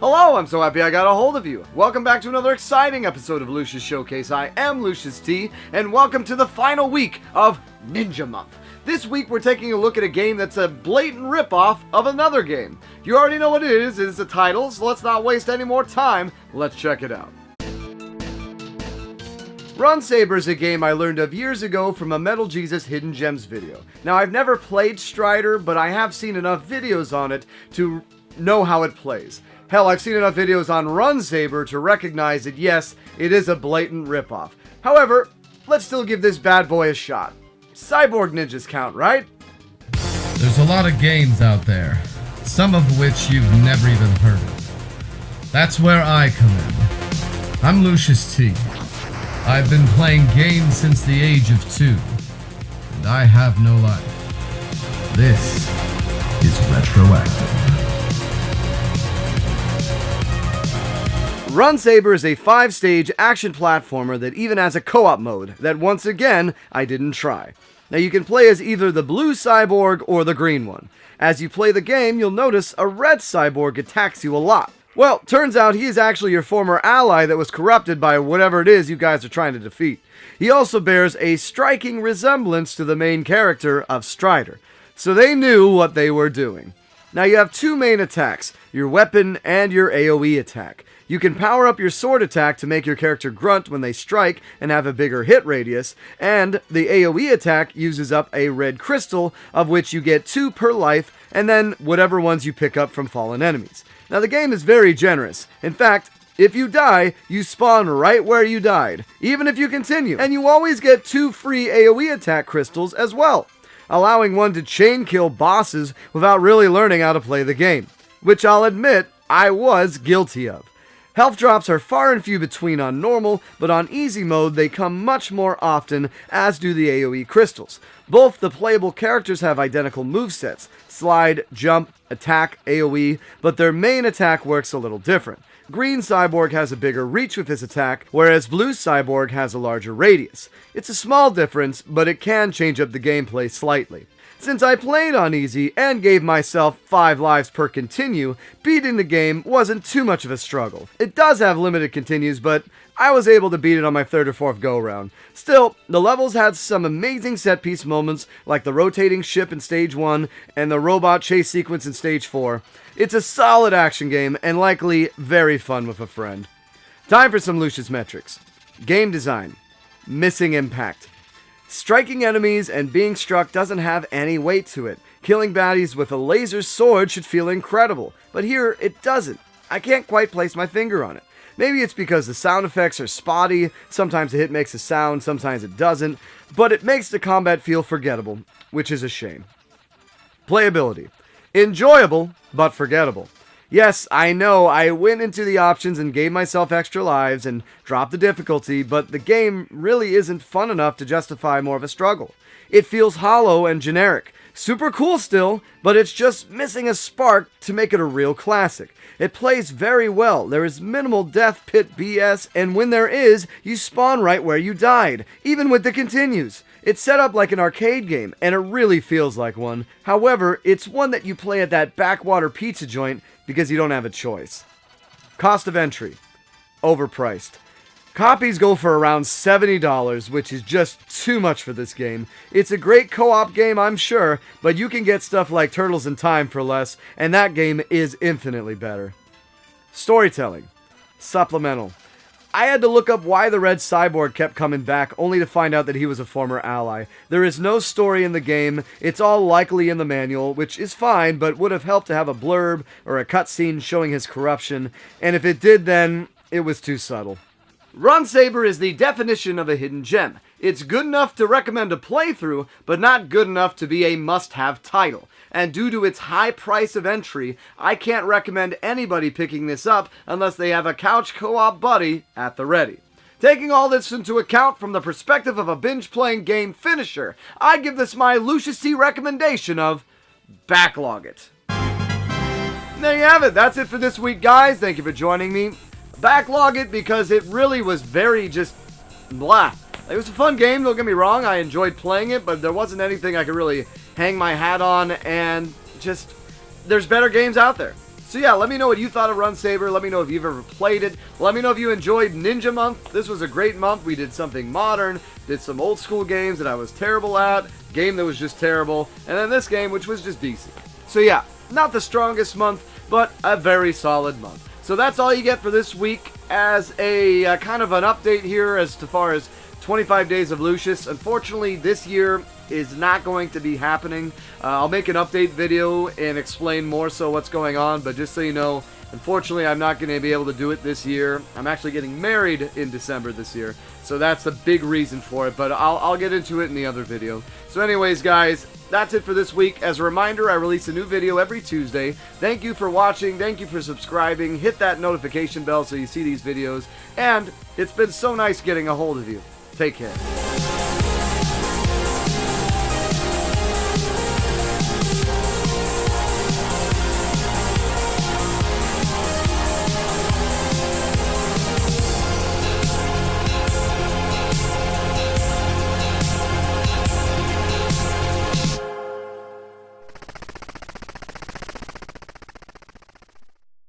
Hello, I'm so happy I got a hold of you. Welcome back to another exciting episode of Lucious Showcase. I am Lucious T, and welcome to the final week of Ninja Month. This week we're taking a look at a game that's a blatant ripoff of another game. You already know what it is. It's the title, so let's not waste any more time. Let's check it out. Saber is a game I learned of years ago from a Metal Jesus Hidden Gems video. Now, I've never played Strider, but I have seen enough videos on it to know how it plays. Hell, I've seen enough videos on Saber to recognize that yes, it is a blatant ripoff. However, let's still give this bad boy a shot. Cyborg ninjas count, right? There's a lot of games out there, some of which you've never even heard of. That's where I come in. I'm Lucious T. I've been playing games since the age of 2, and I have no life. This is retroactive. Saber is a 5-stage action platformer that even has a co-op mode that once again I didn't try. Now you can play as either the blue cyborg or the green one. As you play the game, you'll notice a red cyborg attacks you a lot. Well, turns out he is actually your former ally that was corrupted by whatever it is you guys are trying to defeat. He also bears a striking resemblance to the main character of Strider, so they knew what they were doing. Now you have two main attacks, your weapon and your AoE attack. You can power up your sword attack to make your character grunt when they strike and have a bigger hit radius, and the AoE attack uses up a red crystal, of which you get 2 per life, and then whatever ones you pick up from fallen enemies. Now the game is very generous. In fact, if you die, you spawn right where you died, even if you continue, and you always get 2 free AoE attack crystals as well, allowing one to chain kill bosses without really learning how to play the game, which I'll admit I was guilty of. Health drops are far and few between on normal, but on easy mode they come much more often, as do the AoE crystals. Both the playable characters have identical movesets, slide, jump, attack, AoE, but their main attack works a little different. Green Cyborg has a bigger reach with his attack, whereas Blue Cyborg has a larger radius. It's a small difference, but it can change up the gameplay slightly. Since I played on easy and gave myself 5 lives per continue, beating the game wasn't too much of a struggle. It does have limited continues, but I was able to beat it on my 3rd or 4th go-around. Still, the levels had some amazing set-piece moments, like the rotating ship in Stage 1 and the robot chase sequence in Stage 4. It's a solid action game, and likely very fun with a friend. Time for some Lucious metrics. Game design. Missing impact. Striking enemies and being struck doesn't have any weight to it. Killing baddies with a laser sword should feel incredible, but here it doesn't. I can't quite place my finger on it. Maybe it's because the sound effects are spotty, sometimes a hit makes a sound, sometimes it doesn't, but it makes the combat feel forgettable, which is a shame. Playability. Enjoyable, but forgettable. Yes, I know, I went into the options and gave myself extra lives and dropped the difficulty, but the game really isn't fun enough to justify more of a struggle. It feels hollow and generic. Super cool still, but it's just missing a spark to make it a real classic. It plays very well, there is minimal death pit BS, and when there is, you spawn right where you died, even with the continues. It's set up like an arcade game, and it really feels like one. However, it's one that you play at that backwater pizza joint because you don't have a choice. Cost of entry. Overpriced. Copies go for around $70, which is just too much for this game. It's a great co-op game, I'm sure, but you can get stuff like Turtles in Time for less, and that game is infinitely better. Storytelling. Supplemental. I had to look up why the red cyborg kept coming back, only to find out that he was a former ally. There is no story in the game, it's all likely in the manual, which is fine, but would have helped to have a blurb or a cutscene showing his corruption, and if it did then, it was too subtle. Saber is the definition of a hidden gem. It's good enough to recommend a playthrough, but not good enough to be a must-have title. And due to its high price of entry, I can't recommend anybody picking this up unless they have a couch co-op buddy at the ready. Taking all this into account from the perspective of a binge-playing game finisher, I give this my Lucious T recommendation of backlog it. There you have it. That's it for this week, guys. Thank you for joining me. Backlog it because it really was very just blah. It was a fun game, don't get me wrong. I enjoyed playing it, but there wasn't anything I could really hang my hat on, and just, there's better games out there. So yeah, let me know what you thought of Run Saber. Let me know if you've ever played it. Let me know if you enjoyed Ninja Month. This was a great month. We did something modern, did some old school games that I was terrible at, game that was just terrible, and then this game which was just decent. So yeah, not the strongest month, but a very solid month. So that's all you get for this week as a kind of an update here as far as 25 Days of Lucious. Unfortunately, this year is not going to be happening. I'll make an update video and explain more so what's going on, but just so you know, unfortunately, I'm not going to be able to do it this year. I'm actually getting married in December this year, so that's the big reason for it, but I'll get into it in the other video. So anyways, guys, that's it for this week. As a reminder, I release a new video every Tuesday. Thank you for watching. Thank you for subscribing. Hit that notification bell so you see these videos, and it's been so nice getting a hold of you. Take care.